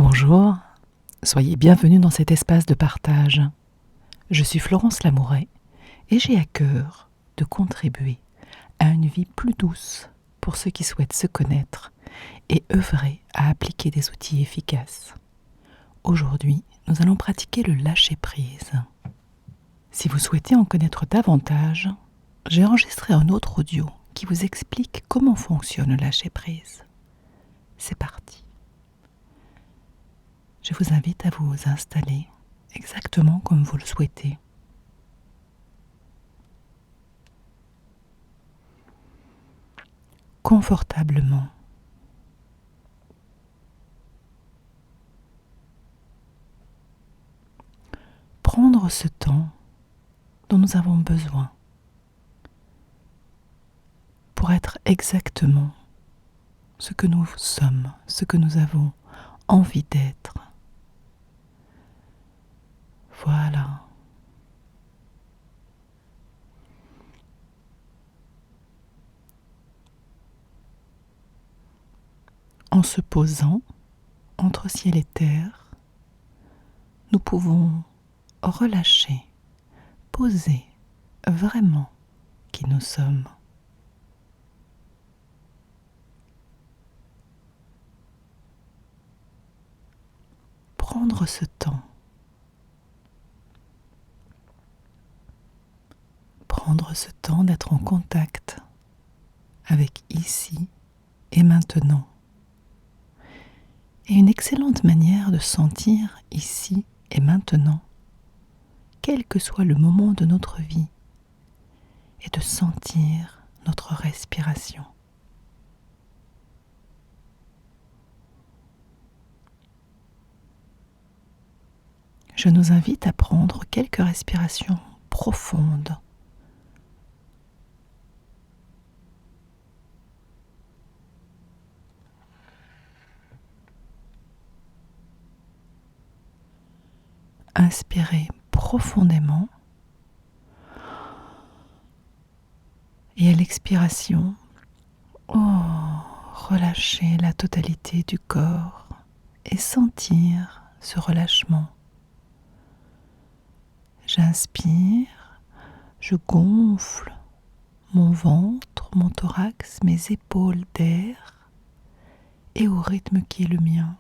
Bonjour, soyez bienvenue dans cet espace de partage. Je suis Florence Lamouret et j'ai à cœur de contribuer à une vie plus douce pour ceux qui souhaitent se connaître et œuvrer à appliquer des outils efficaces. Aujourd'hui, nous allons pratiquer le lâcher-prise. Si vous souhaitez en connaître davantage, j'ai enregistré un autre audio qui vous explique comment fonctionne le lâcher-prise. C'est parti. Je vous invite à vous installer exactement comme vous le souhaitez. Confortablement. Prendre ce temps dont nous avons besoin pour être exactement ce que nous sommes, ce que nous avons envie d'être. Voilà. En se posant entre ciel et terre, nous pouvons relâcher, poser vraiment qui nous sommes. Prendre ce temps. Prendre ce temps d'être en contact avec ici et maintenant. Et une excellente manière de sentir ici et maintenant, quel que soit le moment de notre vie, est de sentir notre respiration. Je nous invite à prendre quelques respirations profondes. Inspirez profondément et à l'expiration, relâchez la totalité du corps et sentir ce relâchement. J'inspire, je gonfle mon ventre, mon thorax, mes épaules d'air et au rythme qui est le mien,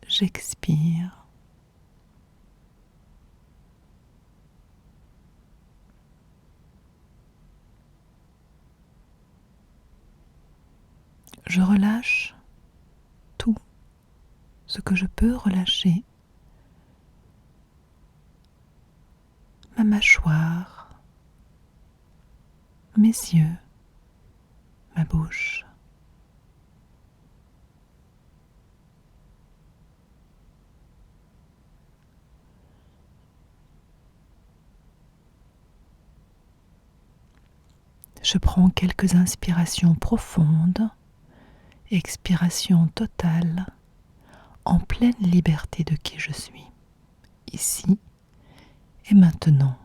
j'expire. Je relâche tout ce que je peux relâcher. Ma mâchoire, mes yeux, ma bouche. Je prends quelques inspirations profondes, expiration totale, en pleine liberté de qui je suis, ici et maintenant.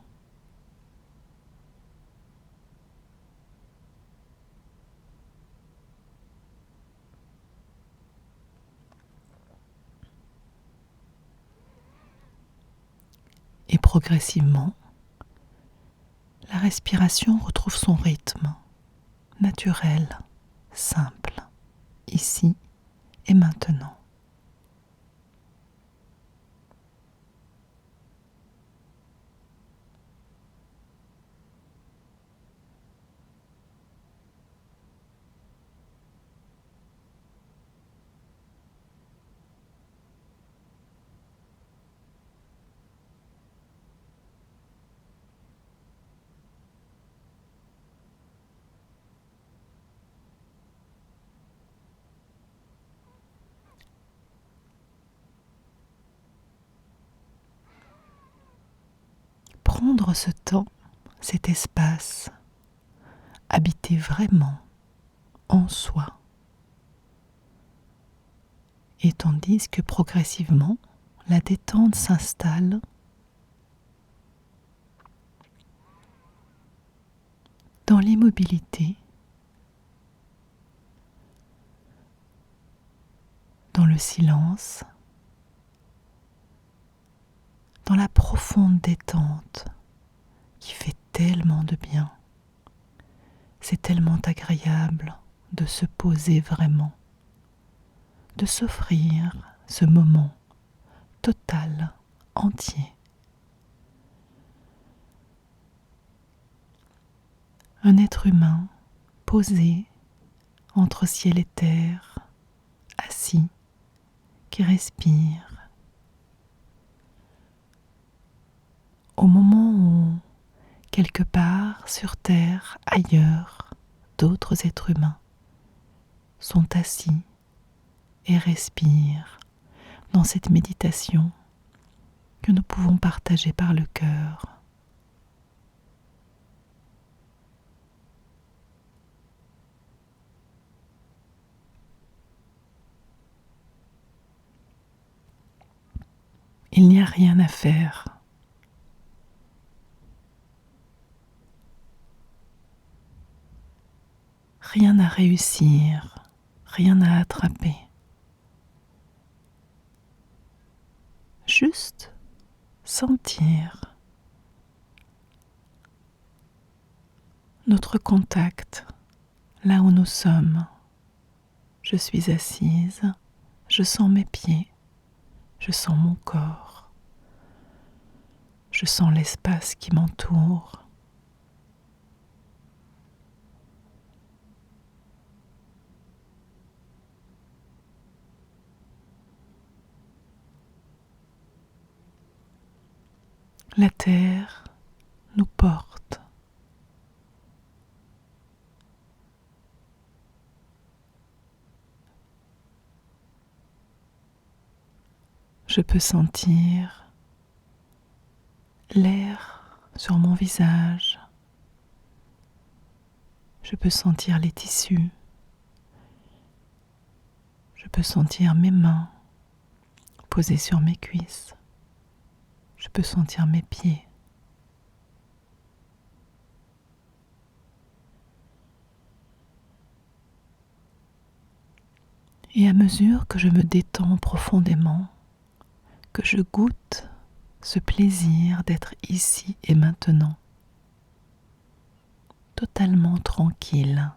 Et progressivement, la respiration retrouve son rythme, naturel, simple, ici et maintenant. Prendre ce temps, cet espace, habiter vraiment en soi. Et tandis que progressivement, la détente s'installe, dans l'immobilité, dans le silence dans la profonde détente qui fait tellement de bien. C'est tellement agréable de se poser vraiment, de s'offrir ce moment total, entier. Un être humain posé entre ciel et terre, assis, qui respire. Au moment où, quelque part sur terre, ailleurs, d'autres êtres humains sont assis et respirent dans cette méditation que nous pouvons partager par le cœur. Il n'y a rien à faire. Rien à réussir, rien à attraper. Juste sentir notre contact là où nous sommes. Je suis assise, je sens mes pieds, je sens mon corps, je sens l'espace qui m'entoure. La terre nous porte. Je peux sentir l'air sur mon visage. Je peux sentir les tissus. Je peux sentir mes mains posées sur mes cuisses. Je peux sentir mes pieds. Et à mesure que je me détends profondément, que je goûte ce plaisir d'être ici et maintenant, totalement tranquille,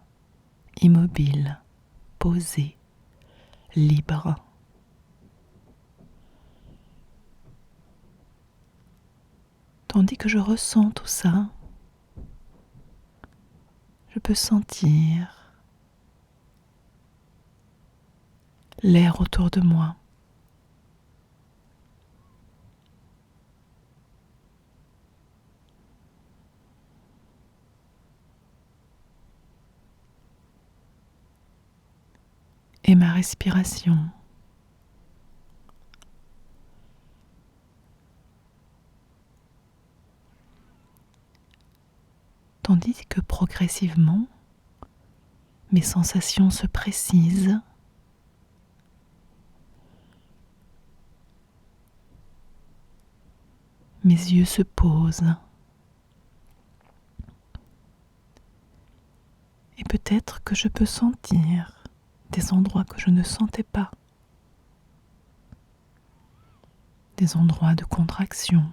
immobile, posé, libre. Tandis que je ressens tout ça, je peux sentir l'air autour de moi. Et ma respiration. Tandis que progressivement, mes sensations se précisent. Mes yeux se posent. Et peut-être que je peux sentir des endroits que je ne sentais pas. Des endroits de contraction,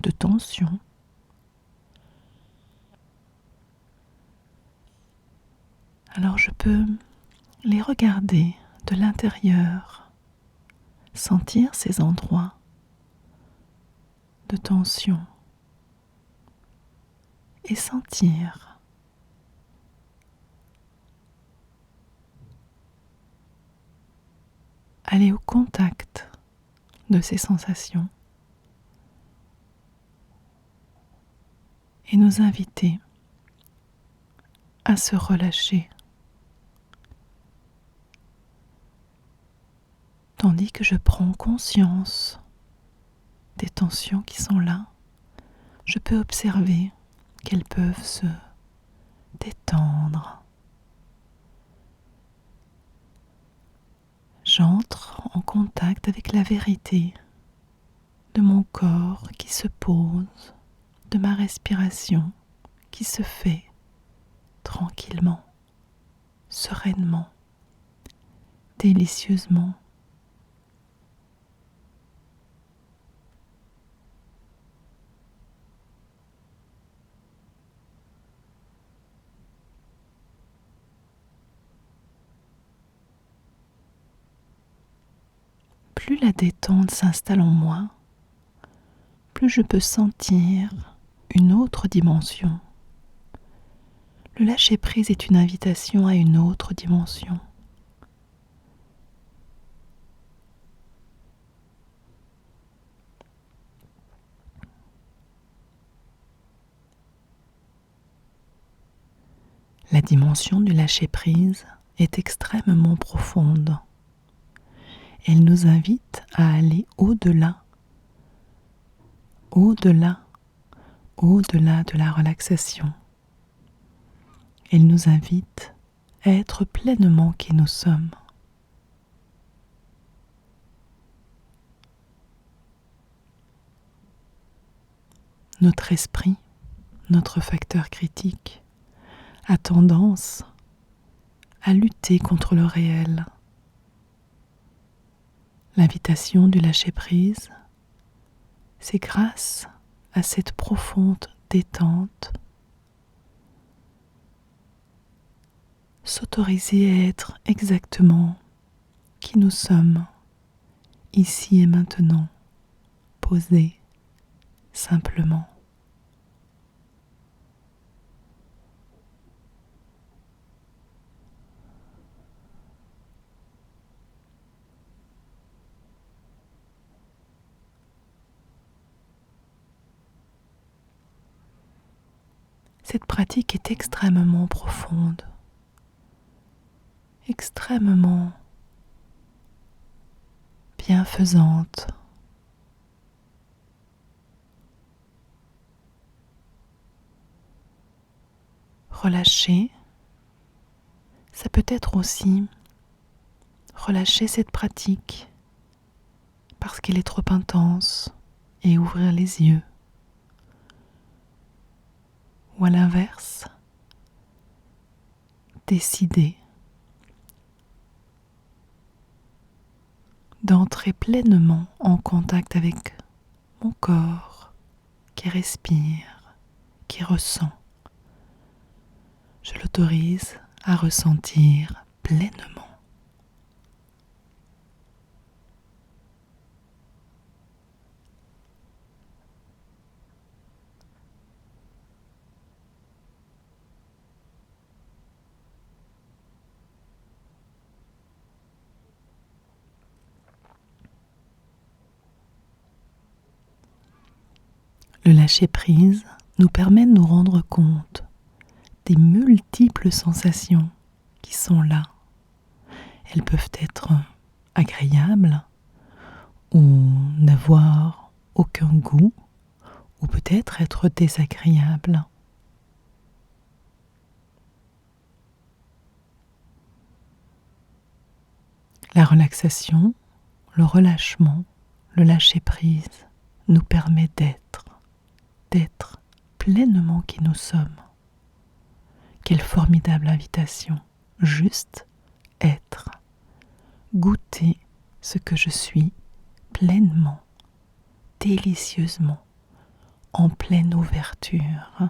de tension. Alors je peux les regarder de l'intérieur, sentir ces endroits de tension et sentir aller au contact de ces sensations et nous inviter à se relâcher. Tandis que je prends conscience des tensions qui sont là, je peux observer qu'elles peuvent se détendre. J'entre en contact avec la vérité de mon corps qui se pose, de ma respiration qui se fait tranquillement, sereinement, délicieusement. plus la détente s'installe en moi, plus je peux sentir une autre dimension. Le lâcher-prise est une invitation à une autre dimension. La dimension du lâcher-prise est extrêmement profonde. Elle nous invite à aller au-delà, au-delà, au-delà de la relaxation. Elle nous invite à être pleinement qui nous sommes. Notre esprit, notre facteur critique, a tendance à lutter contre le réel. L'invitation du lâcher-prise, c'est grâce à cette profonde détente, s'autoriser à être exactement qui nous sommes, ici et maintenant, posés, simplement. Cette pratique est extrêmement profonde, extrêmement bienfaisante. Relâcher, ça peut être aussi relâcher cette pratique parce qu'elle est trop intense et ouvrir les yeux. Ou à l'inverse, décider d'entrer pleinement en contact avec mon corps qui respire, qui ressent. Je l'autorise à ressentir pleinement. Le lâcher-prise nous permet de nous rendre compte des multiples sensations qui sont là. Elles peuvent être agréables ou n'avoir aucun goût ou peut-être être désagréables. La relaxation, le relâchement, le lâcher-prise nous permet d'être pleinement qui nous sommes. Quelle formidable invitation, juste être, goûter ce que je suis pleinement, délicieusement, en pleine ouverture.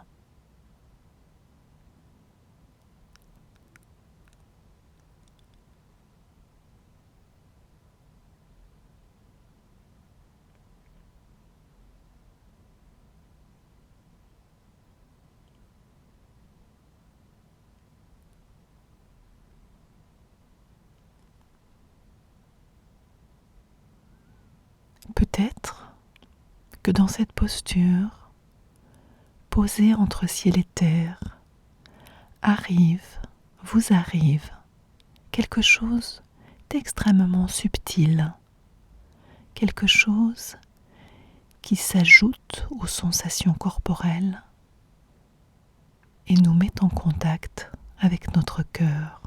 Peut-être que dans cette posture, posée entre ciel et terre, vous arrive quelque chose d'extrêmement subtil, quelque chose qui s'ajoute aux sensations corporelles et nous met en contact avec notre cœur.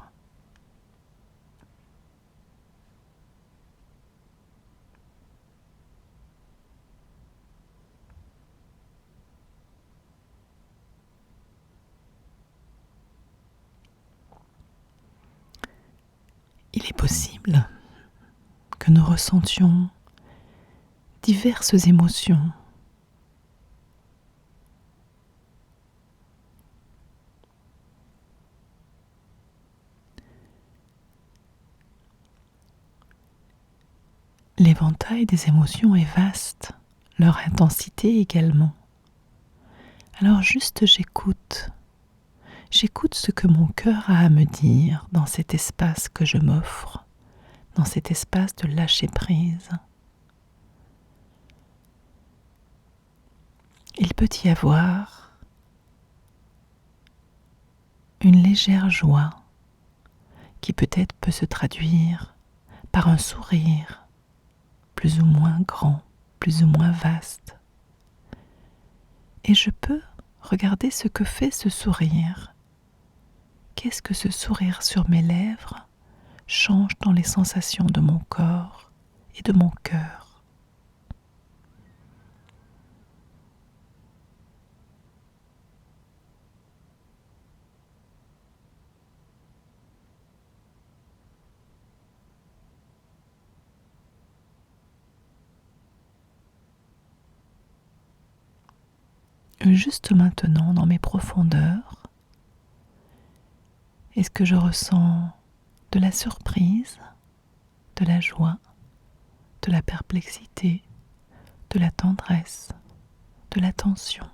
Il est possible que nous ressentions diverses émotions. L'éventail des émotions est vaste, leur intensité également. Alors juste j'écoute ce que mon cœur a à me dire dans cet espace que je m'offre, dans cet espace de lâcher prise. Il peut y avoir une légère joie qui peut-être peut se traduire par un sourire plus ou moins grand, plus ou moins vaste. Et je peux regarder ce que fait ce sourire. Qu'est-ce que ce sourire sur mes lèvres change dans les sensations de mon corps et de mon cœur? Juste maintenant, dans mes profondeurs, est-ce que je ressens de la surprise, de la joie, de la perplexité, de la tendresse, de l'attention?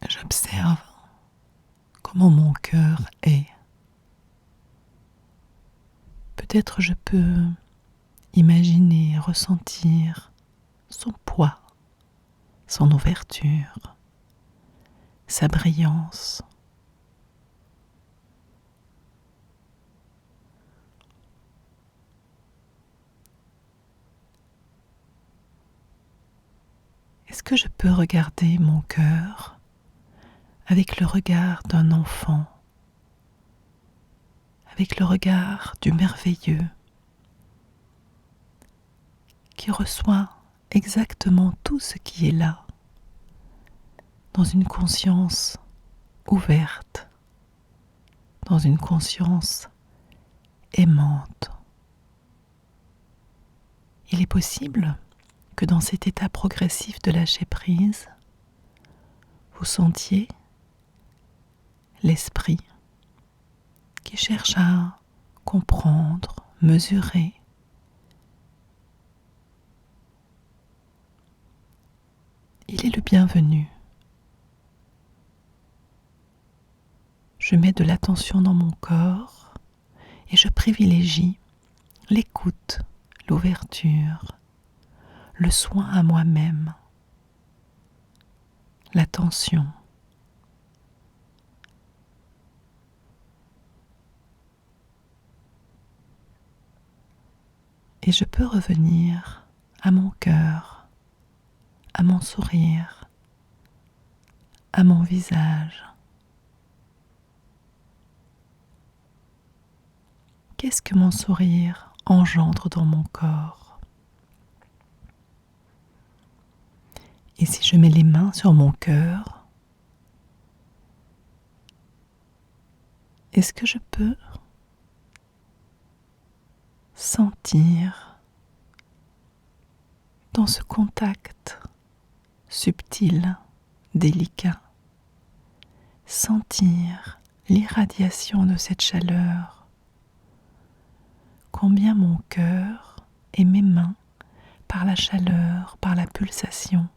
J'observe comment mon cœur est. Peut-être je peux imaginer, ressentir son poids, son ouverture, sa brillance. Est-ce que je peux regarder mon cœur avec le regard d'un enfant, avec le regard du merveilleux, qui reçoit exactement tout ce qui est là, dans une conscience ouverte, dans une conscience aimante? Il est possible que dans cet état progressif de lâcher prise, vous sentiez l'esprit qui cherche à comprendre, mesurer. Il est le bienvenu. Je mets de l'attention dans mon corps et je privilégie l'écoute, l'ouverture, le soin à moi-même, l'attention. Et je peux revenir à mon cœur, à mon sourire, à mon visage. Qu'est-ce que mon sourire engendre dans mon corps? Et si je mets les mains sur mon cœur, est-ce que je peux sentir dans ce contact subtil, délicat, sentir l'irradiation de cette chaleur, combien mon cœur et mes mains, par la chaleur, par la pulsation,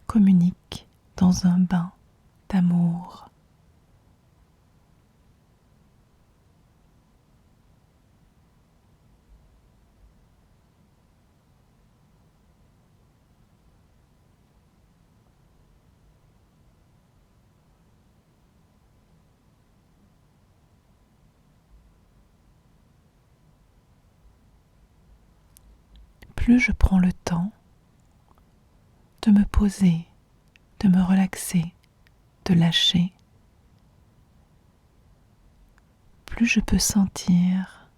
communiquent dans un bain d'amour. Plus je prends le temps de me poser, de me relaxer, de lâcher, plus je peux sentir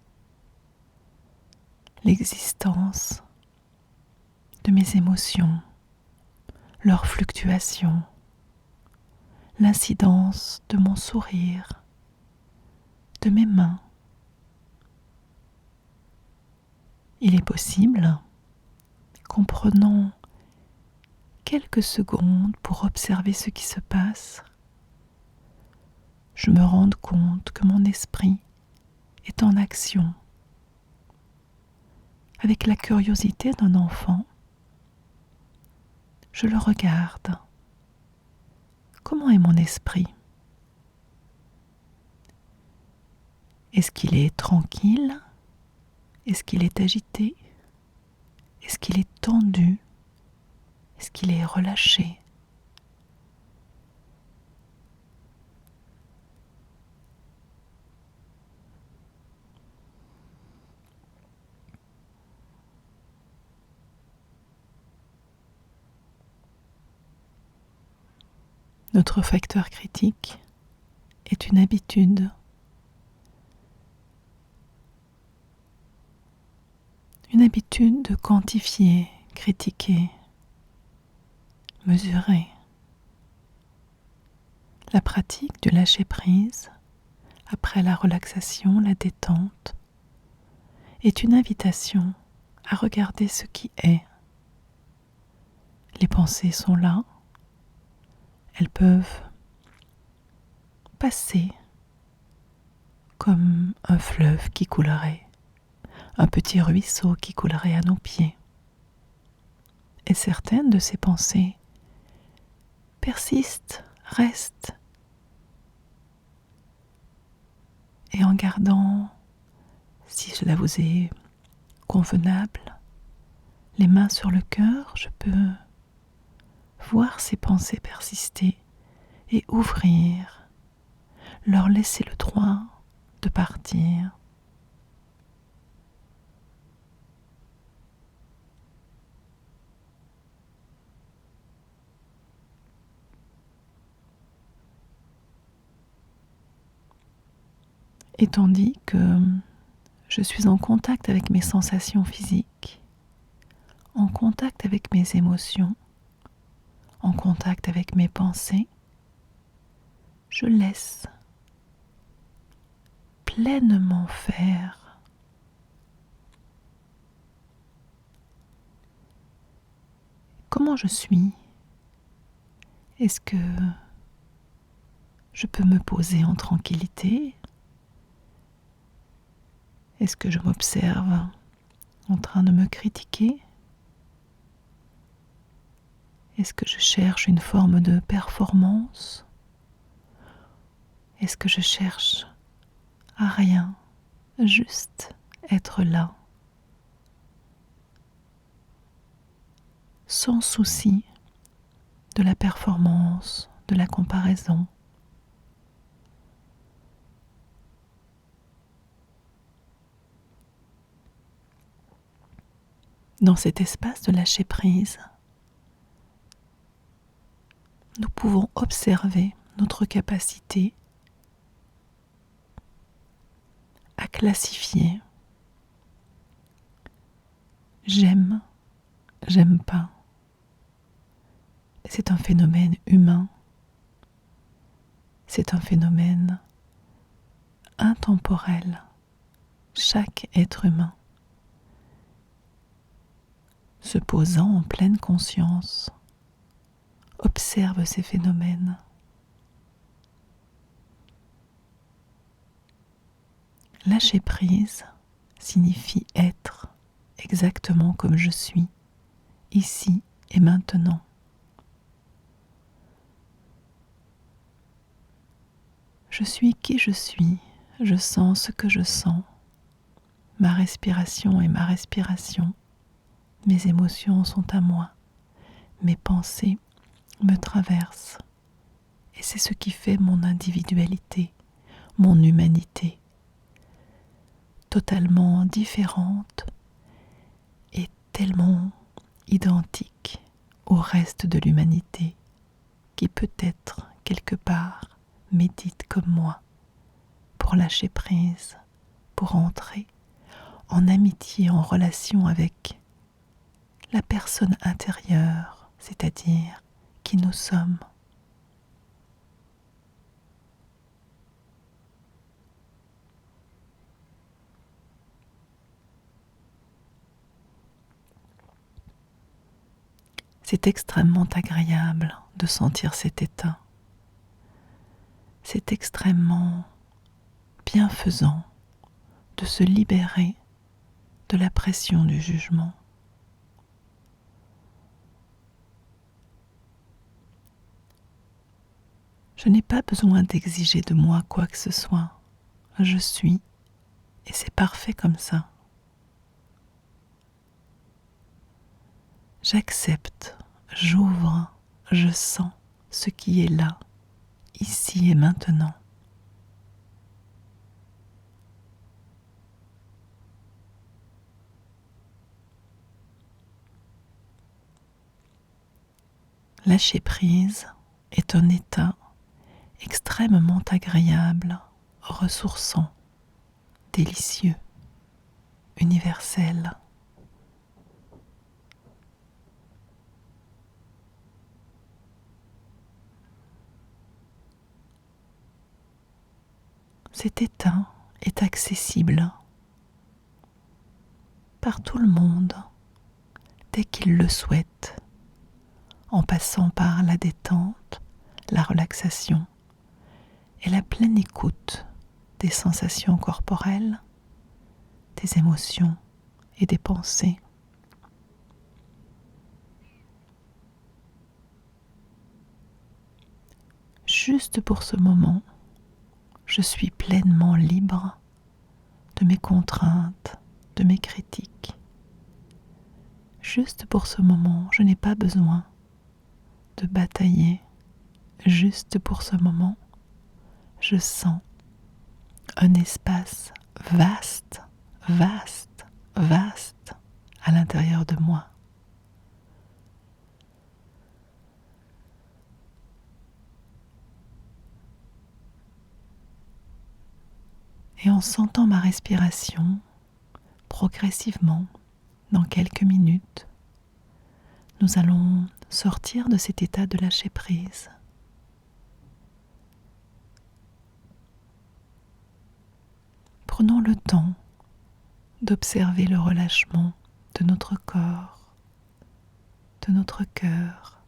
l'existence de mes émotions, leurs fluctuations, l'incidence de mon sourire, de mes mains. Il est possible qu'en prenant quelques secondes pour observer ce qui se passe, je me rende compte que mon esprit est en action. Avec la curiosité d'un enfant, je le regarde. Comment est mon esprit? Est-ce qu'il est tranquille? Est-ce qu'il est agité? Est-ce qu'il est tendu? Est-ce qu'il est relâché? Notre facteur critique est une habitude. Une habitude de quantifier, critiquer, mesurer. La pratique du lâcher-prise, après la relaxation, la détente, est une invitation à regarder ce qui est. Les pensées sont là, elles peuvent passer comme un fleuve qui coulerait, un petit ruisseau qui coulerait à nos pieds. Et certaines de ces pensées persistent, restent, et en gardant, si cela vous est convenable, les mains sur le cœur, je peux voir ces pensées persister et ouvrir, leur laisser le droit de partir. Et tandis que je suis en contact avec mes sensations physiques, en contact avec mes émotions, en contact avec mes pensées, je laisse pleinement faire. Comment je suis? Est-ce que je peux me poser en tranquillité? Est-ce que je m'observe en train de me critiquer? Est-ce que je cherche une forme de performance? Est-ce que je cherche à rien, juste être là, sans souci de la performance, de la comparaison? Dans cet espace de lâcher prise, nous pouvons observer notre capacité à classifier. J'aime, j'aime pas. C'est un phénomène humain. C'est un phénomène intemporel. Chaque être humain, se posant en pleine conscience, observe ces phénomènes. Lâcher prise signifie être exactement comme je suis, ici et maintenant. Je suis qui je suis, je sens ce que je sens. Ma respiration est ma respiration. Mes émotions sont à moi. Mes pensées me traversent. Et c'est ce qui fait mon individualité, mon humanité, totalement différente et tellement identique au reste de l'humanité qui peut-être quelque part médite comme moi pour lâcher prise, pour entrer en amitié, en relation avec la personne intérieure, c'est-à-dire qui nous sommes. C'est extrêmement agréable de sentir cet état. C'est extrêmement bienfaisant de se libérer de la pression du jugement. Je n'ai pas besoin d'exiger de moi quoi que ce soit. Je suis, et c'est parfait comme ça. J'accepte, j'ouvre, je sens ce qui est là, ici et maintenant. Lâcher prise est un état extrêmement agréable, ressourçant, délicieux, universel. Cet état est accessible par tout le monde dès qu'il le souhaite, en passant par la détente, la relaxation et la pleine écoute des sensations corporelles, des émotions et des pensées. Juste pour ce moment, je suis pleinement libre de mes contraintes, de mes critiques. Juste pour ce moment, je n'ai pas besoin de batailler. Juste pour ce moment, je sens un espace vaste, vaste, vaste à l'intérieur de moi. Et en sentant ma respiration, progressivement, dans quelques minutes, nous allons sortir de cet état de lâcher prise. Prenons le temps d'observer le relâchement de notre corps, de notre cœur,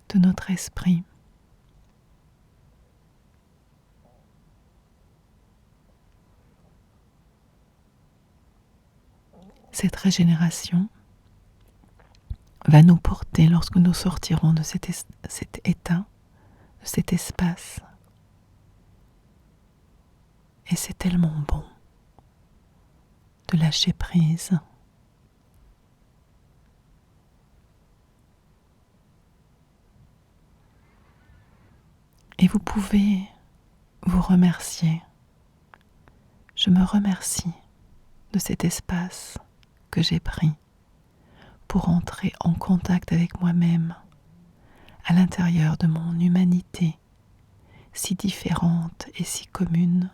de notre esprit. Cette régénération va nous porter lorsque nous sortirons de cet état, de cet espace. Et c'est tellement bon de lâcher prise. Et vous pouvez vous remercier. Je me remercie de cet espace que j'ai pris pour entrer en contact avec moi-même, à l'intérieur de mon humanité, si différente et si commune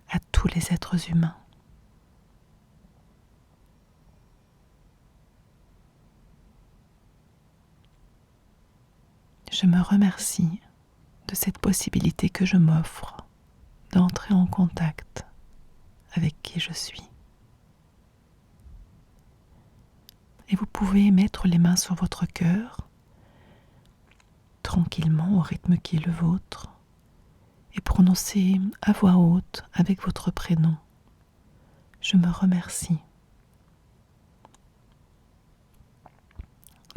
à tous les êtres humains. Je me remercie de cette possibilité que je m'offre d'entrer en contact avec qui je suis. Et vous pouvez mettre les mains sur votre cœur, tranquillement au rythme qui est le vôtre, et prononcer à voix haute avec votre prénom. Je me remercie.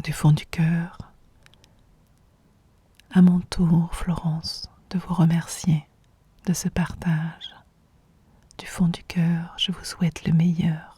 Du fond du cœur, à mon tour, Florence, de vous remercier de ce partage. Du fond du cœur, je vous souhaite le meilleur.